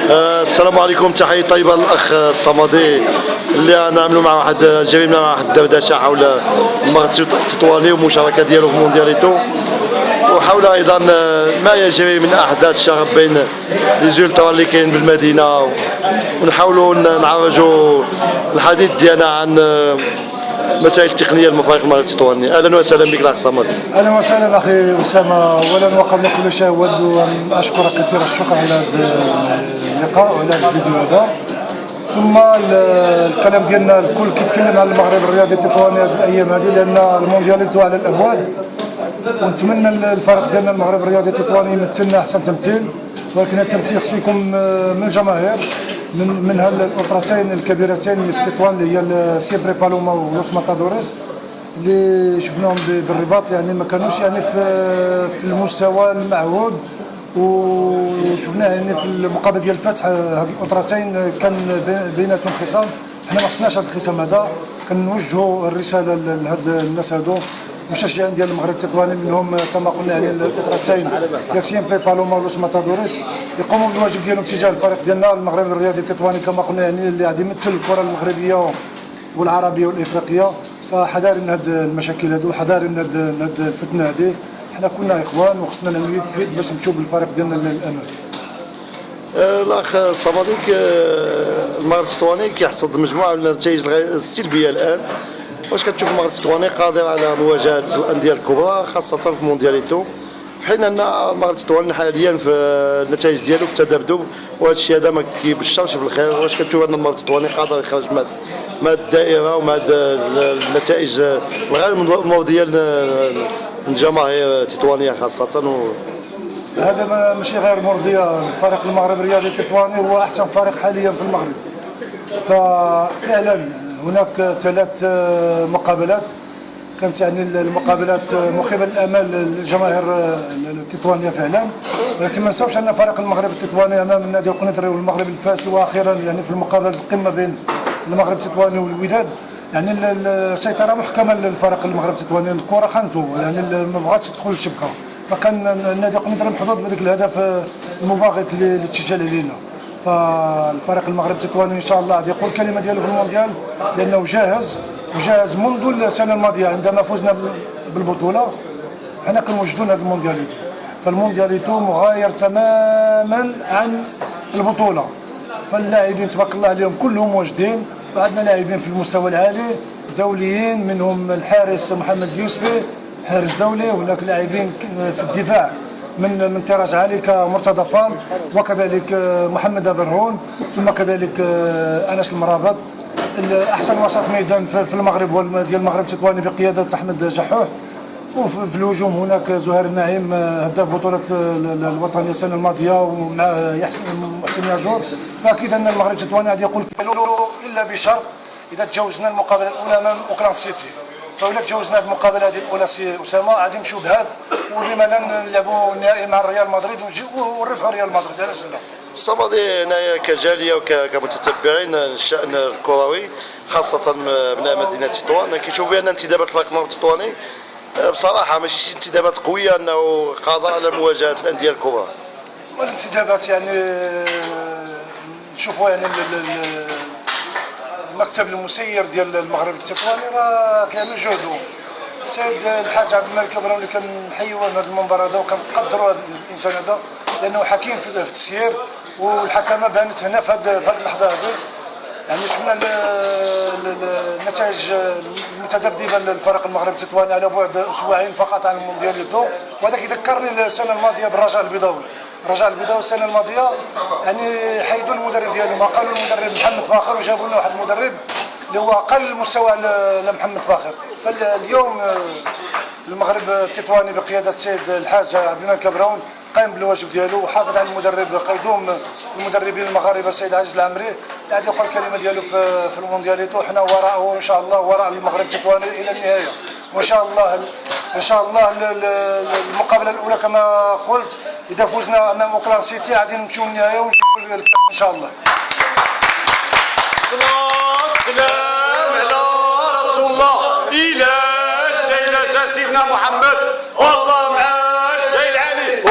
السلام عليكم، تحية طيبة للأخ الصمدي اللي نعملوا مع جرينا مع واحد الدردشة حول المغرب التطواني والمشاركة ديالو في موندياليتو، وحول أيضا ما يجري من أحداث شغب بين ليزولتا اللي كاين بالمدينة، ونحاولوا نعرجوا الحديث ديالنا عن مسائل التقنيه المفارق المغرب التطواني. اهلا وسهلا بك الاخ صمد. اهلا وسهلا اخي اسامه. اولا وقبل كل شيء اود ان اشكرك كثير الشكر على هذا اللقاء وعلى هذا الفيديو هذا. ثم الكلام ديالنا الكل كيتكلم على المغرب الرياضي التطواني هذه الايام هذه، لان الموندياليتو على الابواب، ونتمنى الفريق ديالنا المغرب الرياضي التطواني يمثلنا احسن تمثيل، ولكن التمثيل خصو يكون من الجماهير، من الأطرتين الكبيرتين اللي في تطوان اللي هي سيبري بالوما ولوس ماتادوريس، اللي شفناهم بالرباط يعني ما كانوش يعني في المستوى المعهود، وشفناه يعني في المقابله ديال الفتح. هذه الأطرتين كان بيناتهم خصام، حنا ما خصناش هذا الخصام هذا. كنوجهوا الرساله لهاد الناس هادو مشجعين ديال المغرب التطواني، منهم كما قلنا يعني الاطرتين ديال سيمبري بالوما ولوس ماتادوريس، يقوموا بالواجب ديالهم تجاه الفريق ديالنا المغرب الرياضي التطواني كما قلنا، يعني اللي غادي يمثل الكره المغربيه والعربيه والافريقيه. فحذاري من هاد المشاكل هادو، حذاري من هاد الفتنه هادي. حنا كلنا اخوان وخصنا نمشيو يد في يد باش نمشيو بالفريق ديالنا للامام. الاخ صمديك، المغرب التطواني كيحصد مجموعه من النتائج السلبيه الان. واش كتشوف المغرب التطواني قادر على مواجهه الانديه الكبرى خاصه في موندياليتو، في حين ان المغرب التطواني حاليا في النتائج ديالو في التذبذب، وهذا الشيء هذا ما كيبشرش بالخير؟ واش كتشوف ان المغرب التطواني قادر يخرج مع الدائره ومع النتائج الغير مرضيه للجماهير التطوانيه خاصه؟ هذا ماشي غير مرضيه. الفريق المغرب الرياضي التطواني هو احسن فريق حاليا في المغرب. ففعلا هناك 3 مقابلات كانت يعني المقابلات مخيبه للامال للجماهير التطوانيه فعلا، ولكن ما نساوش ان فريق المغرب التطواني امام النادي القنيطري والمغرب الفاسي، واخيرا يعني في المقابله القمه بين المغرب التطواني والوداد يعني السيطره محكمه للفريق المغرب التطواني. الكره خانته يعني ما بغاتش تدخل الشبكه، فكان النادي القنيطري محظوظ بهذاك الهدف المباغت اللي تسجل علينا. فالفريق المغرب التطواني ان شاء الله غادي يقول الكلمه ديالو في المونديال، لانه جاهز منذ السنه الماضيه عندما فزنا بالبطوله. حنا كنوجدون هذا الموندياليتو، فالموندياليتو مغاير تماما عن البطوله. فاللاعبين تبارك الله عليهم كلهم واجدين، وعندنا لاعبين في المستوى العالي دوليين، منهم الحارس محمد يوسفي حارس دولي، هناك لاعبين في الدفاع من طراز عالي كمرتضى فال، وكذلك محمد برهون، ثم كذلك انس المرابط. احسن وسط ميدان في المغرب هو ديال المغرب التطواني بقياده احمد جحوح. وفي الهجوم هناك زهير النعيم هداف بطوله الوطنيه السنه الماضيه، ومع محسن ياجور. فاكيد ان المغرب التطواني غادي يقول الا بشرط اذا تجاوزنا المقابله الاولى امام اوكلاند سيتي. فولا تجاوزنا هذه المقابله هذه الاولى سي اسامه غادي نمشيو بهذا، وربما نلعبوا النهائي مع الريال مدريد ونربحوا ريال مدريد. علاش لا؟ الصمدي، هنايا كجاليه وكمتتبعين الشان الكروي خاصه من مدينه تطوان، كيشوفوا بان انتدابات الفريق المغرب التطواني بصراحه ماشي شي انتدابات قويه انه قادر على مواجهه الانديه الكبرى. والانتدابات يعني نشوفوا يعني المكتب المسير ديال المغرب التطواني راه كيعمل جهده. السيد الحاج عبد الملك ابراهيم اللي كنحيوه من هذا المنبر هذا وكنقدروا هذا الانسان هذا، لانه حكيم في التسيير، والحكمه بانت هنا في هذه اللحظه هذه. يعني شفنا النتائج المتذبذبه للفريق المغرب التطواني على بعد اسبوعين فقط عن الموندياليتو، وهذا كيذكرني السنه الماضيه بالرجاء البيضاوي. الرجاء البيضاوي السنه الماضيه يعني حيدوا المدرب ديالهم، قالوا المدرب محمد فاخر وجابوا لنا واحد المدرب اللي هو اقل مستوى لمحمد فاخر. فاليوم المغرب التطواني بقياده السيد الحاج عبد الملك ابراهيم قام بالواجب ديالو، وحافظ على المدرب قيدوم المدربين المغاربه السيد عزيز العمري، اللي غادي يقول الكلمه ديالو في الموندياليتو. حنا وراءه ان شاء الله، وراء المغرب التطواني الى النهايه. وان شاء الله المقابله الاولى كما قلت اذا فزنا امام اوكلاند سيتي غادي نمشيو للنهايه ونجيبوا ان شاء الله. سلام على رسول الله، الى سيدنا محمد، والله مع الشيء العلي.